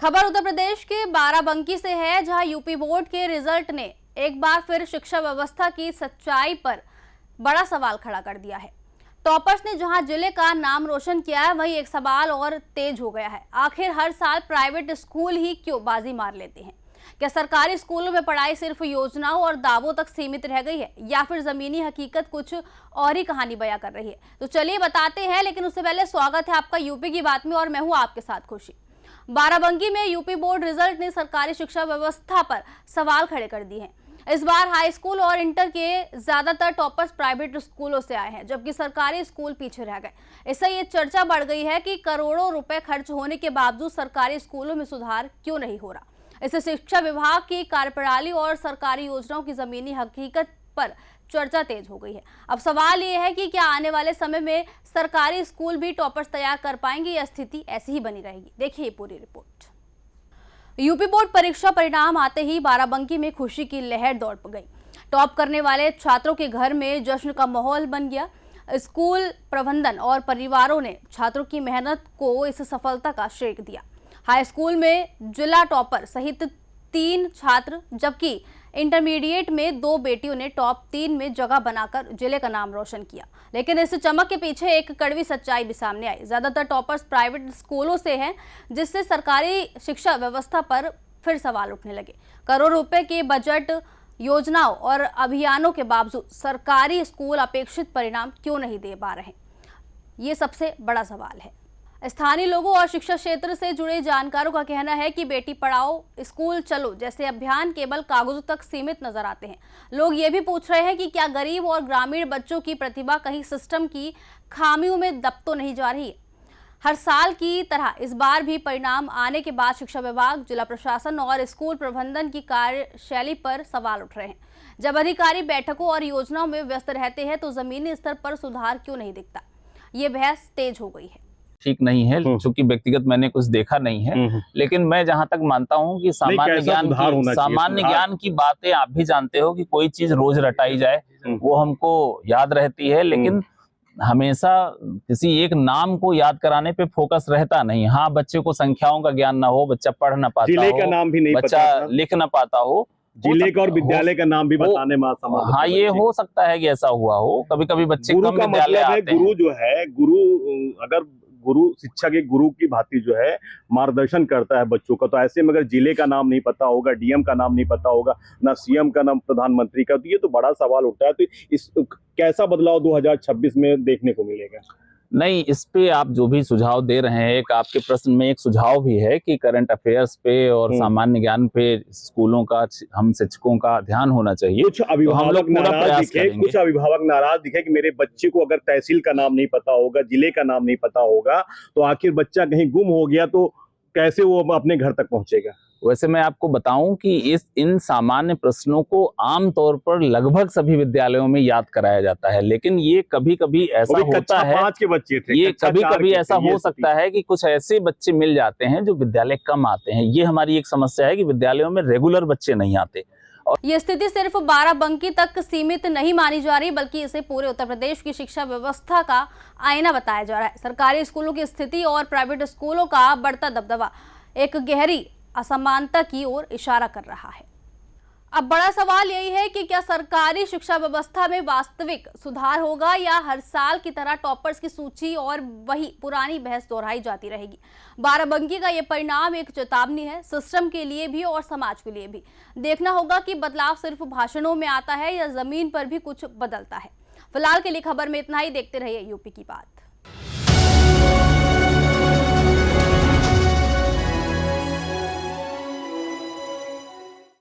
खबर उत्तर प्रदेश के बाराबंकी से है, जहां यूपी बोर्ड के रिजल्ट ने एक बार फिर शिक्षा व्यवस्था की सच्चाई पर बड़ा सवाल खड़ा कर दिया है। टॉपर्स ने जहां जिले का नाम रोशन किया है, वहीं एक सवाल और तेज हो गया है। आखिर हर साल प्राइवेट स्कूल ही क्यों बाजी मार लेते हैं? क्या सरकारी स्कूलों में पढ़ाई सिर्फ योजनाओं और दावों तक सीमित रह गई है, या फिर जमीनी हकीकत कुछ और ही कहानी बयां कर रही है? तो चलिए बताते हैं, लेकिन उससे पहले स्वागत है आपका यूपी की बात में और मैं हूं आपके साथ खुशी। बाराबंकी में यूपी बोर्ड रिजल्ट ने सरकारी शिक्षा व्यवस्था पर सवाल खड़े कर दिए हैं। इस बार हाई स्कूल और इंटर के ज्यादातर टॉपर्स प्राइवेट स्कूलों से आए हैं, जबकि सरकारी स्कूल पीछे रह गए। इससे ये चर्चा बढ़ गई है कि करोड़ों रुपए खर्च होने के बावजूद सरकारी स्कूलों में सुधार क्यों नहीं हो रहा। इससे शिक्षा विभाग की कार्यप्रणाली और सरकारी योजनाओं की जमीनी हकीकत पर चर्चा तेज हो गई है। अब सवाल ये है कि क्या आने वाले समय में सरकारी स्कूल भी टॉपर्स तैयार कर पाएंगे या स्थिति ऐसी ही बनी रहेगी? देखिए पूरी रिपोर्ट। यूपी बोर्ड परीक्षा परिणाम आते ही बाराबंकी में खुशी की लहर दौड़ गई। टॉप करने वाले छात्रों के घर में जश्न का माहौल बन गया। स्कूल प्रबंधन और परिवारों ने छात्रों की मेहनत को इस सफलता का श्रेय दिया। हाई स्कूल में जिला टॉपर सहित 3 छात्र, जबकि इंटरमीडिएट में 2 बेटियों ने टॉप 3 में जगह बनाकर जिले का नाम रोशन किया। लेकिन इस चमक के पीछे एक कड़वी सच्चाई भी सामने आई। ज्यादातर टॉपर्स प्राइवेट स्कूलों से हैं, जिससे सरकारी शिक्षा व्यवस्था पर फिर सवाल उठने लगे। करोड़ रुपए के बजट, योजनाओं और अभियानों के बावजूद सरकारी स्कूल अपेक्षित परिणाम क्यों नहीं दे पा रहे? ये सबसे बड़ा सवाल है। स्थानीय लोगों और शिक्षा क्षेत्र से जुड़े जानकारों का कहना है कि बेटी पढ़ाओ स्कूल चलो जैसे अभियान केवल कागजों तक सीमित नजर आते हैं। लोग ये भी पूछ रहे हैं कि क्या गरीब और ग्रामीण बच्चों की प्रतिभा कहीं सिस्टम की खामियों में दब तो नहीं जा रही? हर साल की तरह इस बार भी परिणाम आने के बाद शिक्षा विभाग, जिला प्रशासन और स्कूल प्रबंधन की कार्यशैली पर सवाल उठ रहे हैं। जब अधिकारी बैठकों और योजनाओं में व्यस्त रहते हैं तो जमीनी स्तर पर सुधार क्यों नहीं दिखता? ये बहस तेज हो गई है। ठीक नहीं है, क्योंकि व्यक्तिगत मैंने कुछ देखा नहीं है, लेकिन मैं जहां तक मानता हूं कि सामान्य ज्ञान की बातें आप भी जानते हो कि कोई चीज रोज रटाई जाए वो हमको याद रहती है, लेकिन हमेशा किसी एक नाम को याद कराने पे फोकस रहता नहीं। हाँ, बच्चे को संख्याओं का ज्ञान ना हो, बच्चा पढ़ ना पाता हो, का नाम भी नहीं बच्चा लिख ना पाता हो, जिले का और विद्यालय का नाम भी बताने में असमर्थ। हाँ, ये हो सकता है कि ऐसा हुआ हो। कभी कभी बच्चे कम विद्यालय आते हैं। गुरु जो है, अगर गुरु शिक्षा के गुरु की भांति जो है मार्गदर्शन करता है बच्चों का, तो ऐसे में अगर जिले का नाम नहीं पता होगा, डीएम का नाम नहीं पता होगा, ना सीएम का नाम, प्रधानमंत्री का, तो ये तो बड़ा सवाल उठता है। तो इस कैसा बदलाव 2026 में देखने को मिलेगा? नहीं, इस पे आप जो भी सुझाव दे रहे हैं, एक आपके प्रश्न में एक सुझाव भी है कि करंट अफेयर्स पे और सामान्य ज्ञान पे स्कूलों का, हम शिक्षकों का ध्यान होना चाहिए। कुछ अभिभावक नाराज दिखे कि मेरे बच्चे को अगर तहसील का नाम नहीं पता होगा, जिले का नाम नहीं पता होगा, तो आखिर बच्चा कहीं गुम हो गया तो कैसे वो अपने घर तक पहुंचेगा? वैसे मैं आपको बताऊं कि इन सामान्य प्रश्नों को आमतौर पर लगभग सभी विद्यालयों में याद कराया जाता है, लेकिन ये कभी-कभी ऐसा होता है, 5 के बच्चे थे, ये कभी-कभी ऐसा हो सकता है कि कुछ ऐसे बच्चे मिल जाते हैं जो विद्यालय कम आते हैं। ये हमारी एक समस्या है कि विद्यालयों में रेगुलर बच्चे नहीं आते। और ये स्थिति सिर्फ बाराबंकी तक सीमित नहीं मानी जा रही, बल्कि इसे पूरे उत्तर प्रदेश की शिक्षा व्यवस्था का आईना बताया जा रहा है। सरकारी स्कूलों की स्थिति और प्राइवेट स्कूलों का बढ़ता दबदबा एक गहरी असमानता की ओर इशारा कर रहा है। अब बड़ा सवाल यही है कि क्या सरकारी शिक्षा व्यवस्था में वास्तविक सुधार होगा, या हर साल की तरह टॉपर्स की सूची और वही पुरानी बहस दोहराई जाती रहेगी? बाराबंकी का ये परिणाम एक चेतावनी है, सिस्टम के लिए भी और समाज के लिए भी। देखना होगा कि बदलाव सिर्फ भाषणों में आता है या जमीन पर भी कुछ बदलता है। फिलहाल के लिए खबर में इतना ही। देखते रहिए यूपी की बात।